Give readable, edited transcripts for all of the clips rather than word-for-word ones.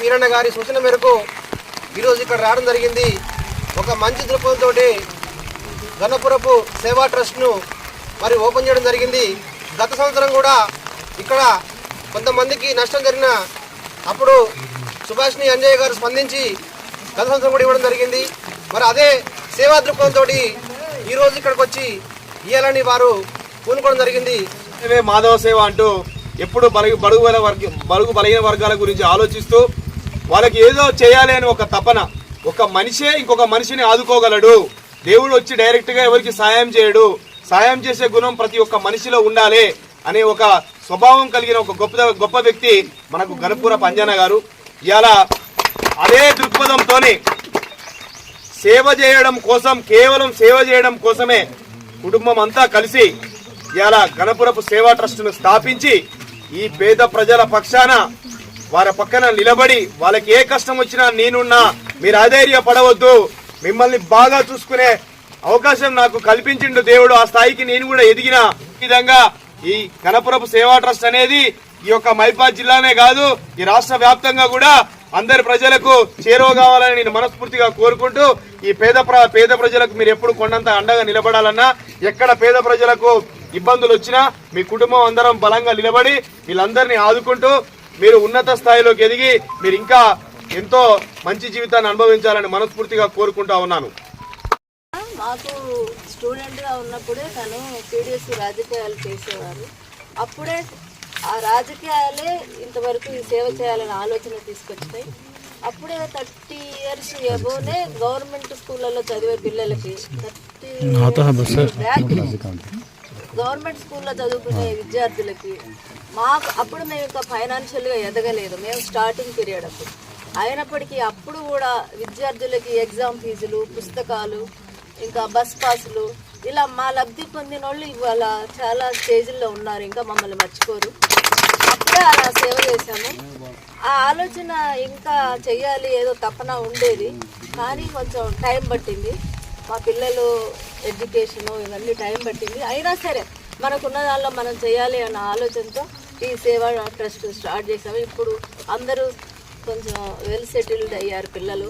పీరన్న గారి సూచన మేరకు ఈరోజు ఇక్కడ రావడం జరిగింది. ఒక మంచి దృక్పథంతో గణపురపు సేవా ట్రస్ట్ను మరి ఓపెన్ చేయడం జరిగింది. గత సంవత్సరం కూడా ఇక్కడ కొంతమందికి నష్టం జరిగిన అప్పుడు సుభాష్ని అంజయ్య గారు స్పందించి గత సంవత్సరం కూడా ఇవ్వడం జరిగింది. మరి అదే సేవా దృక్పథంతో ఈరోజు ఇక్కడికి వచ్చి ఇవ్వాలని వారు పూనుకోవడం జరిగింది. మాధవ సేవ అంటూ ఎప్పుడు బడుగు బలహీన వర్గాల గురించి ఆలోచిస్తూ వాళ్ళకి ఏదో చేయాలి అని ఒక తపన. ఒక మనిషే ఇంకొక మనిషిని ఆదుకోగలడు. దేవుడు వచ్చి డైరెక్ట్గా ఎవరికి సాయం చేయడు. సాయం చేసే గుణం ప్రతి ఒక్క మనిషిలో ఉండాలి అనే ఒక స్వభావం కలిగిన ఒక గొప్ప వ్యక్తి మనకు గణపురపు అంజన్న గారు. ఇవాళ అదే దృక్పథంతోనే సేవ చేయడం కోసం, కేవలం సేవ చేయడం కోసమే కుటుంబం అంతా కలిసి ఇవాళ గణపురపు సేవా ట్రస్ట్ను స్థాపించి ఈ పేద ప్రజల పక్షాన వారి పక్కన నిలబడి వాళ్ళకి ఏ కష్టం వచ్చినా నేనున్నా, మీరు అధైర్యపడవద్దు, మిమ్మల్ని బాగా చూసుకునే అవకాశం నాకు కల్పించిండు దేవుడు. ఆ స్థాయికి నేను కూడా ఎదిగిన విధంగా ఈ గణపురపు సేవా ట్రస్ట్ అనేది ఈ యొక్క మైబాద్ జిల్లానే కాదు, ఈ రాష్ట్ర వ్యాప్తంగా కూడా అందరి ప్రజలకు చేరువ కావాలని నేను మనస్ఫూర్తిగా కోరుకుంటూ, ఈ పేద ప్రజలకు మీరు ఎప్పుడు కొండంత అండగా నిలబడాలన్నా, ఎక్కడ పేద ప్రజలకు ఇబ్బందులు వచ్చినా మీ కుటుంబం అందరం బలంగా నిలబడి వీళ్ళందరినీ ఆదుకుంటూ మీరు ఉన్నత స్థాయిలోకి ఎదిగి మీరు ఇంకా ఎంతో మంచి జీవితాన్ని అనుభవించాలని మనస్ఫూర్తిగా కోరుకుంటా ఉన్నాను. మాకు స్టూడెంట్గా ఉన్నప్పుడే తను పీడిఎస్ రాజకీయాలు చేసేవారు. అప్పుడే ఆ రాజకీయాలే ఇంతవరకు ఈ సేవ చేయాలని ఆలోచన తీసుకొచ్చాయి. అప్పుడే 30 years ఎబోనే గవర్నమెంట్ స్కూళ్ళలో చదివే పిల్లలకి గవర్నమెంట్ స్కూల్లో చదువుకునే విద్యార్థులకి అప్పుడు మేము ఇంకా ఫైనాన్షియల్గా ఎదగలేదు. మేము స్టార్టింగ్ పీరియడ్ అప్పుడు అయినప్పటికీ అప్పుడు కూడా విద్యార్థులకి ఎగ్జామ్ ఫీజులు, పుస్తకాలు, ఇంకా బస్ పాసులు ఇలా మా లబ్ధి పొందిన వాళ్ళు ఇవాళ చాలా స్టేజ్ల్లో ఉన్నారు. ఇంకా మమ్మల్ని మర్చిపోరు. అప్పుడే అలా సేవ చేశాము. ఆ ఆలోచన ఇంకా చెయ్యాలి ఏదో తపన ఉండేది, కానీ కొంచెం టైం పట్టింది. మా పిల్లలు ఎడ్యుకేషను ఇవన్నీ టైం పట్టింది. అయినా సరే మనకున్న దానిలో మనం చేయాలి అన్న ఆలోచనతో ఈ సేవా ట్రస్ట్ స్టార్ట్ చేసాము. ఇప్పుడు అందరూ కొంచెం వెల్ సెటిల్డ్ అయ్యారు పిల్లలు.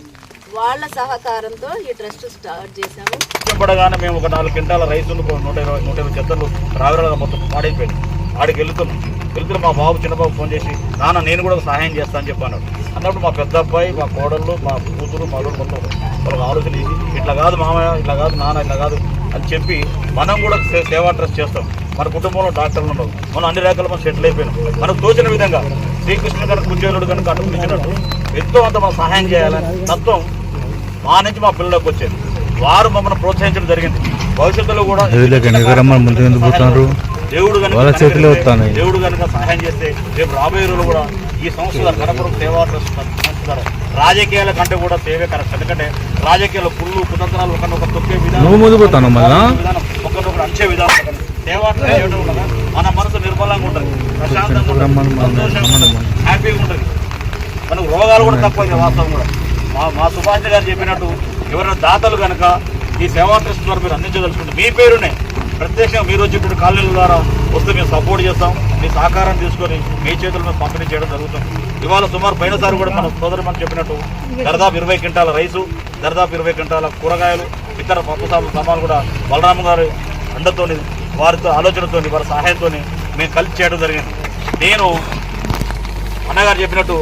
వాళ్ళ సహకారంతో ఈ ట్రస్ట్ స్టార్ట్ చేశాము. పడగానే మేము ఒక 4 క్వింటాల రైస్ 120 చెత్తలు రావిరాలుగా మొత్తం పాడైపోయింది. ఆడికి వెళ్తున్నాం మా బాబు చిన్నబాబు ఫోన్ చేసి, నాన్న నేను కూడా సహాయం చేస్తా అని చెప్పాను. అన్నప్పుడు మా పెద్ద అబ్బాయి, మా కోడళ్ళు, మా కూతురు, మా అల్లుడు మొత్తం వాళ్ళకి ఆలోచన చేసి ఇట్లా కాదు మామయ్య, ఇట్లా కాదు నాన్న, ఇట్లా కాదు అని చెప్పి మనం కూడా సేవా ట్రస్ట్ చేస్తాం. మన కుటుంబంలో డాక్టర్లు ఉండవు, మనం అన్ని రకాల మనం సెటిల్ అయిపోయినాం. మనకు తోచిన విధంగా శ్రీకృష్ణుడు కనుక కుచేలుడు కనుక అనుకుంటున్నట్టు ఎంతో అంత మనం సహాయం చేయాలని తత్వం మా నుంచి మా పిల్లలకు వచ్చేది. వారు మమ్మల్ని ప్రోత్సహించడం జరిగింది. భవిష్యత్తులో కూడా దేవుడు కనుక సహాయం చేస్తే రేపు రాబోయే రోజులు కూడా ఈ సంస్థ గణపురపు సేవా ట్రస్ట్ సంస్థ రాజకీయాల కంటే కూడా సేవే కరెక్ట్. ఎందుకంటే రాజకీయాలు కుళ్ళు కుతంత్రాలు ఒకరినొకరు తొక్కే విధానం, ఒకరినొకరు అంచే విధానం. సేవా ట్రస్ట్ చేయడం వల్ల మన మనసు నిర్మలంగా ఉంటుంది, ప్రశాంతంగా ఉంటుంది, సంతోషంగా హ్యాపీగా ఉంటుంది. మనకు రోగాలు కూడా తక్కువ. వాస్తవం కూడా మా సుభాష్ గారు చెప్పినట్టు ఎవరైనా దాతలు కనుక ఈ సేవా ట్రస్ట్ ద్వారా మీరు అందించదలుచుకుంటే మీ పేరునే ప్రత్యేకంగా మీరు వచ్చేటువంటి కాలనీల ద్వారా వస్తే మేము సపోర్ట్ చేస్తాం. మీ సహకారం తీసుకొని మీ చేతులు మేము పంపిణీ చేయడం జరుగుతుంది. ఇవాళ సుమారు పోయినసారి కూడా మన సోదరు మనం చెప్పినట్టు దర్దాపు 20 క్వింటాల రైసు, దర్దాపు 20 క్వింటాల కూరగాయలు, ఇతర పప్పు సామాన్లు కూడా బలరామ గారి అండతోని, వారితో ఆలోచనతో, వారి సహాయంతో మేము కలిసి చేయడం జరిగింది. నేను అన్నగారు చెప్పినట్టు